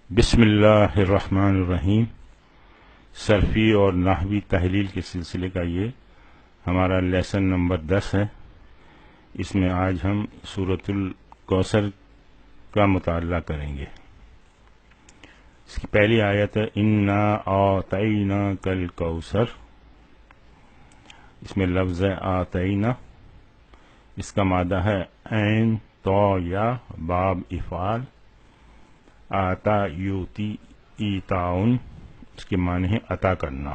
بسم اللہ الرحمن الرحیم۔ صرفی اور نحوی تحلیل کے سلسلے کا یہ ہمارا لیسن نمبر 10 ہے۔ اس میں آج ہم سورۃ الکوثر کا مطالعہ کریں گے۔ اس کی پہلی آیت ہے انا اعطیناک الکوثر۔ اس میں لفظ ہے آتینا، اس کا مادہ ہے عین تو یا باب افعال، آتا یوتی ایتاؤن، اس کے معنی ہے عطا کرنا۔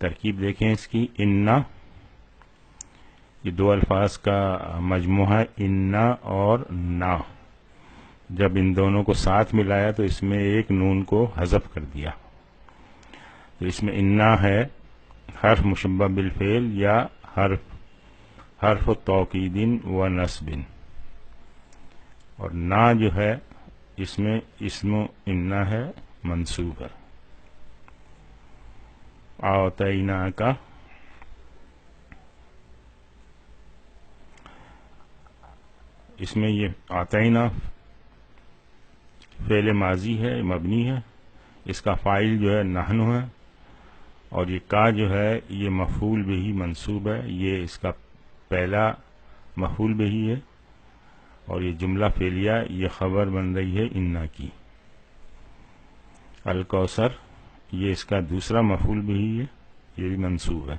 ترکیب دیکھیں اس کی، انا یہ دو الفاظ کا مجموعہ ہے، انا اور نا۔ جب ان دونوں کو ساتھ ملایا تو اس میں ایک نون کو حذف کر دیا، تو اس میں انا ہے حرف مشبہ بالفعل یا حرف توکید و نصب، اور نا جو ہے اس میں اسم انا ہے، منصوب ہے۔ اعطینا کا اس میں یہ اعطینا فعل ماضی ہے، مبنی ہے، اس کا فاعل جو ہے نحن ہے، اور یہ کا جو ہے یہ مفعول بہ منصوب ہے، یہ اس کا پہلا مفعول بہ ہے، اور یہ جملہ فعلیہ یہ خبر بن رہی ہے انا کی۔ الکوثر یہ اس کا دوسرا مفعول بہ ہے، یہ بھی منصوب ہے۔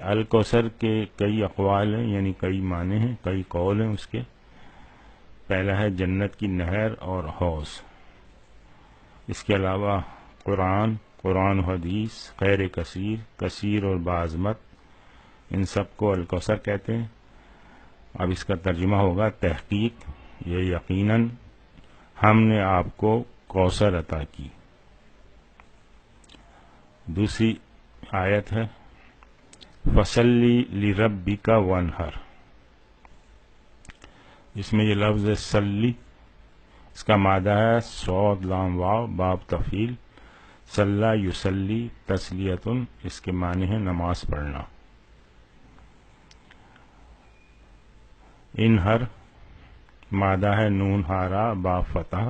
الکوثر کے کئی اقوال ہیں، یعنی کئی معنی ہیں، کئی قول ہیں اس کے۔ پہلا ہے جنت کی نہر اور حوض۔ اس کے علاوہ قرآن و حدیث، خیر کثیر اور بعظمت، ان سب کو الکوثر کہتے ہیں۔ اب اس کا ترجمہ ہوگا تحقیق، یہ یقیناً ہم نے آپ کو کوثر عطا کی۔ دوسری آیت ہے فصلی لربک وانحر۔ اس میں یہ لفظ ہے صلی، اس کا مادہ ہے صاد لام واو باب تفعیل، صلی یصلی تسلیۃ، اس کے معنی ہے نماز پڑھنا۔ انہر مادہ ہے نون ہارا با فتح،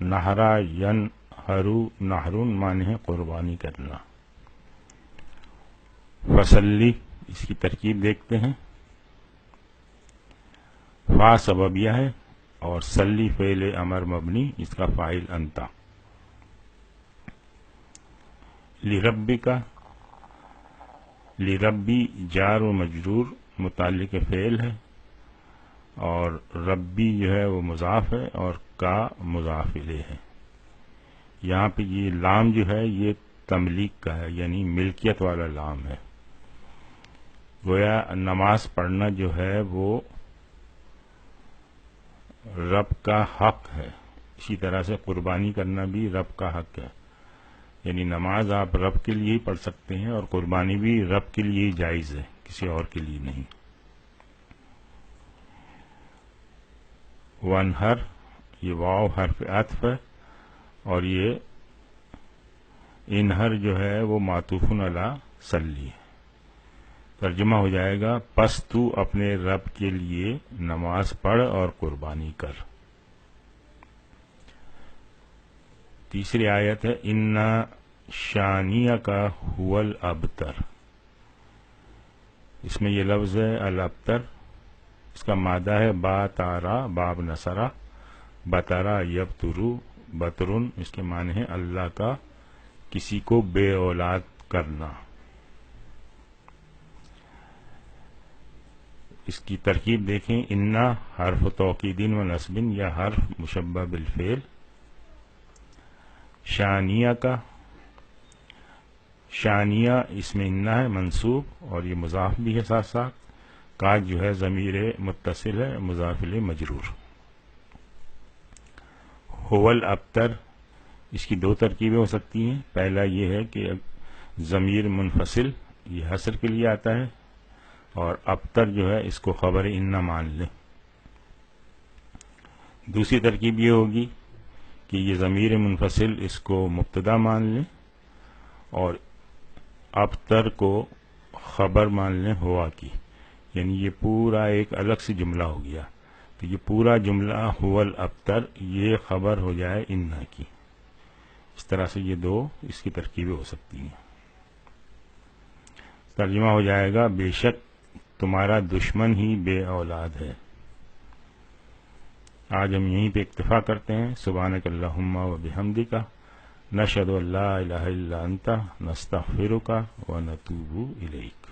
نہرا ینہرو نہرن، معنی ہے قربانی کرنا۔ فصلی اس کی ترکیب دیکھتے ہیں، فا سببیہ ہے اور صلی فعل امر مبنی، اس کا فاعل انتا۔ لربک، لربی جار و مجرور متعلق فعل ہے، اور ربی جو ہے وہ مضاف ہے اور کا مضاف الیہ ہے۔ یہاں پہ یہ لام جو ہے یہ تملیک کا ہے، یعنی ملکیت والا لام ہے۔ گویا نماز پڑھنا جو ہے وہ رب کا حق ہے، اسی طرح سے قربانی کرنا بھی رب کا حق ہے، یعنی نماز آپ رب کے لیے ہی پڑھ سکتے ہیں، اور قربانی بھی رب کے لیے ہی جائز ہے، کسی اور کے لیے نہیں۔ وانحر یہ واو حرف عطف ہے، اور یہ انہر جو ہے وہ معطوف علی صلی ہے۔ ترجمہ ہو جائے گا پس تو اپنے رب کے لیے نماز پڑھ اور قربانی کر۔ تیسری آیت ہے انا شانیک هو الابتر۔ اس میں یہ لفظ ہے الابتر، اس کا مادہ ہے با تارا باب نصرہ، بترا یبترو بطرن، اس کے معنی ہے اللہ کا کسی کو بے اولاد کرنا۔ اس کی ترکیب دیکھیں، انا حرف توکید و نصب یا حرف مشبہ بالفعل، شانیہ کا شانیہ اس میں انا ہے منصوب، اور یہ مضاف بھی ہے ساتھ ساتھ، کا جو ہے ضمیر متصل ہے مضاف الیہ مجرور۔ هو الابتر اس کی دو ترکیبیں ہو سکتی ہیں، پہلا یہ ہے کہ ضمیر منفصل یہ حصر کے لیے آتا ہے، اور ابتر جو ہے اس کو خبر انا مان لیں۔ دوسری ترکیب یہ ہوگی کہ یہ ضمیر منفصل اس کو مبتدا مان لیں، اور ابتر کو خبر مان لیں ہوا کی، یعنی یہ پورا ایک الگ سے جملہ ہو گیا۔ تو یہ پورا جملہ هو الابتر یہ خبر ہو جائے ان کی. اس طرح سے یہ دو اس کی ترکیبیں ہو سکتی ہیں. ترجمہ ہو جائے گا بے شک تمہارا دشمن ہی بے اولاد ہے. آج ہم یہیں پہ اکتفا کرتے ہیں. سبحانک اللہم و بحمدک نشہد ان لا الہ الا انت نستغفرک و نتوب الیک.